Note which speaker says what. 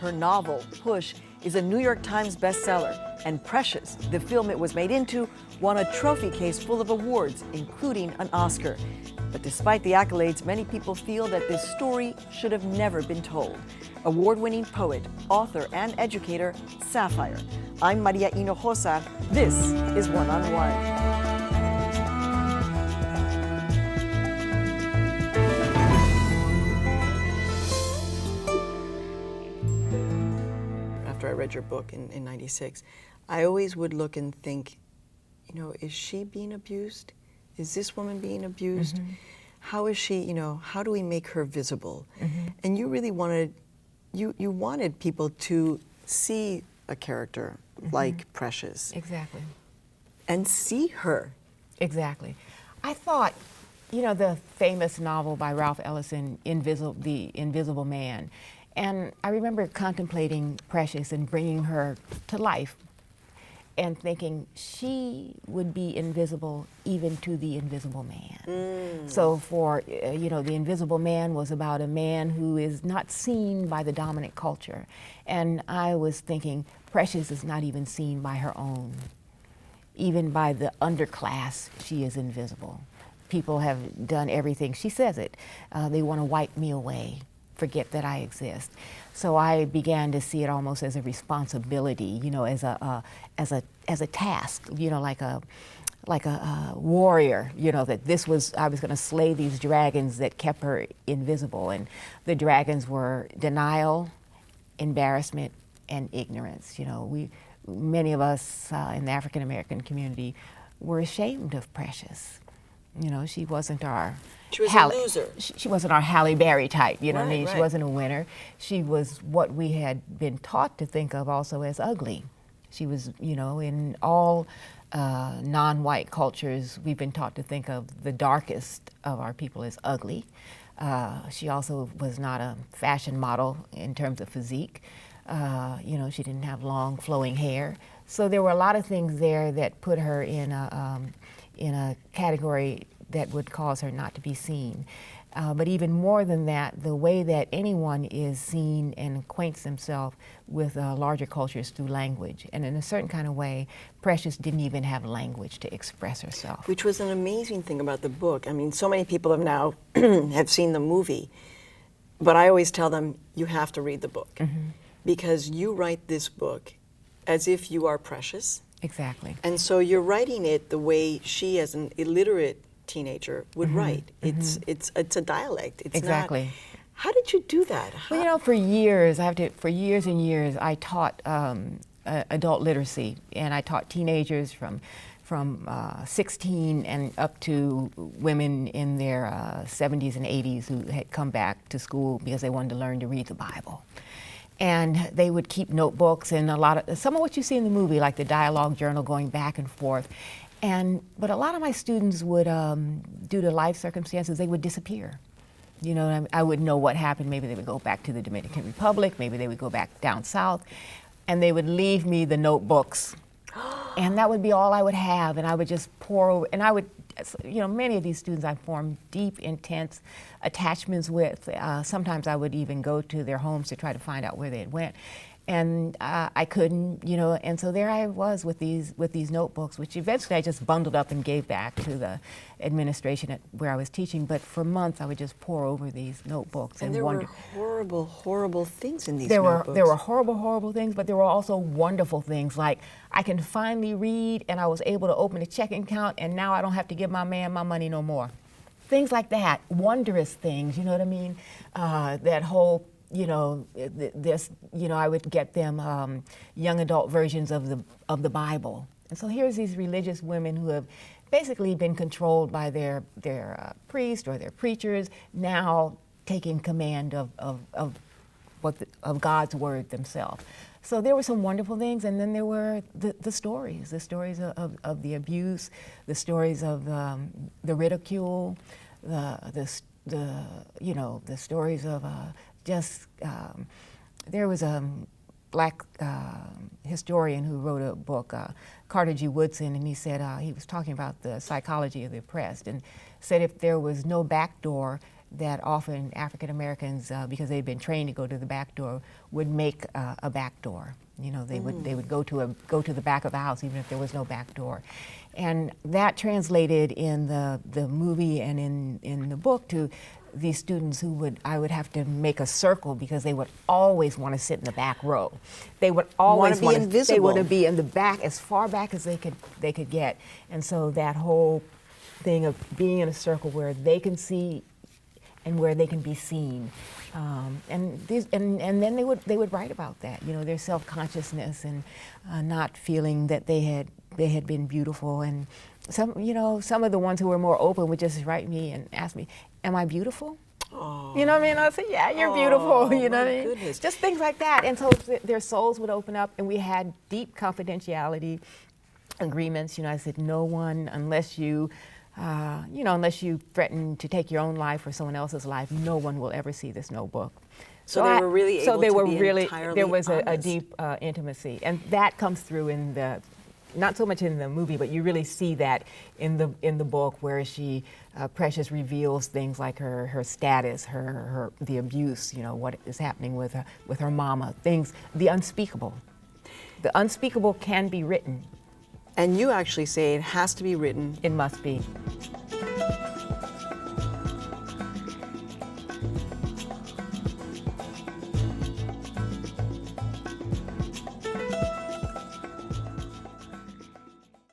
Speaker 1: Her novel, Push, is a New York Times bestseller, and Precious, the film it was made into, won a trophy case full of awards, including an Oscar. But despite the accolades, many people feel that this story should have never been told. Award-winning poet, author, and educator, Sapphire. I'm Maria Hinojosa. This is One on One. After I read your book in 96, I always would look and think, you know, is she being abused? Is this woman being abused? Mm-hmm. How is she, you know, how do we make her visible? Mm-hmm. And you really wanted, you wanted people to see a character like Precious.
Speaker 2: Exactly.
Speaker 1: And see her.
Speaker 2: Exactly. I thought, you know, the famous novel by Ralph Ellison, The Invisible Man. And I remember contemplating Precious and bringing her to life and thinking she would be invisible even to the invisible man. Mm. So for, you know, the invisible man was about a man who is not seen by the dominant culture. And I was thinking Precious is not even seen by her own. Even by the underclass, she is invisible. People have done everything, she says it, they want to wipe me away, forget that I exist. So I began to see it almost as a responsibility, you know, as a task, you know, like a warrior, you know, that I was going to slay these dragons that kept her invisible. And the dragons were denial, embarrassment, and ignorance. You know, many of us in the African American community were ashamed of Precious. You know, she wasn't our...
Speaker 1: She was a loser.
Speaker 2: She wasn't our Halle Berry type, you know what I mean?
Speaker 1: Right.
Speaker 2: She wasn't a winner. She was what we had been taught to think of also as ugly. She was, you know, in all non-white cultures, we've been taught to think of the darkest of our people as ugly. She also was not a fashion model in terms of physique. You know, she didn't have long flowing hair. So there were a lot of things there that put her in a category that would cause her not to be seen. But even more than that, the way that anyone is seen and acquaints themselves with larger cultures through language. And in a certain kind of way, Precious didn't even have language to express herself.
Speaker 1: Which was an amazing thing about the book. I mean, so many people have now have seen the movie, but I always tell them, you have to read the book. Mm-hmm. Because you write this book as if you are Precious.
Speaker 2: Exactly.
Speaker 1: And so you're writing it the way she, as an illiterate teenager, would write. It's a dialect. It's
Speaker 2: exactly.
Speaker 1: Not, how did you do that?
Speaker 2: Well, you know, for years and years, I taught adult literacy, and I taught teenagers from 16 and up to women in their 70s and 80s who had come back to school because they wanted to learn to read the Bible. And they would keep notebooks and some of what you see in the movie, like the dialogue journal going back and forth. But a lot of my students would, due to life circumstances, they would disappear. You know, I wouldn't know what happened. Maybe they would go back to the Dominican Republic, maybe they would go back down south, and they would leave me the notebooks. And that would be all I would have, and I would just pour over, and I would, you know, many of these students I formed deep, intense attachments with. Sometimes I would even go to their homes to try to find out where they had went. And I couldn't, you know, and so there I was with these notebooks, which eventually I just bundled up and gave back to the administration where I was teaching. But for months I would just pour over these notebooks and
Speaker 1: there
Speaker 2: wonder.
Speaker 1: Were horrible, horrible things in these notebooks.
Speaker 2: There were horrible, horrible things, but there were also wonderful things, like I can finally read, and I was able to open a checking account, and now I don't have to give my man my money no more. Things like that, wondrous things, you know what I mean? That whole, you know, I would get them young adult versions of the Bible. And so here's these religious women who have basically been controlled by their priest or their preachers, now taking command of God's word themselves. So there were some wonderful things, and then there were the stories of the abuse, the stories of the ridicule, the stories of there was a black historian who wrote a book, Carter G. Woodson, and he said he was talking about the psychology of the oppressed, and said if there was no back door, that often African Americans, because they'd been trained to go to the back door, would make a back door. You know, they would go to the back of the house even if there was no back door, and that translated in the movie and in the book to these students who I would have to make a circle because they would always want to sit in the back row. They would always
Speaker 1: want to be invisible.
Speaker 2: They want to be in the back, as far back as they could get. And so that whole thing of being in a circle where they can see and where they can be seen, and then they would write about that. You know, their self-consciousness and not feeling that they had been beautiful. And some of the ones who were more open would just write me and ask me, "Am I beautiful?"
Speaker 1: Oh.
Speaker 2: You know what I mean? I said, "Yeah, you're beautiful." You know what I mean?
Speaker 1: Goodness.
Speaker 2: Just things like that. And so their souls would open up, and we had deep confidentiality agreements. You know, I said, "No one, unless you threaten to take your own life or someone else's life, no one will ever see this notebook."
Speaker 1: So they were really able to be entirely
Speaker 2: there was a
Speaker 1: honest.
Speaker 2: deep intimacy, and that comes through in not so much in the movie, but you really see that in the book, where Precious reveals things like her status, the abuse, you know, what is happening with her mama, things, the unspeakable. The unspeakable can be written.
Speaker 1: And you actually say it has to be written.
Speaker 2: It must be.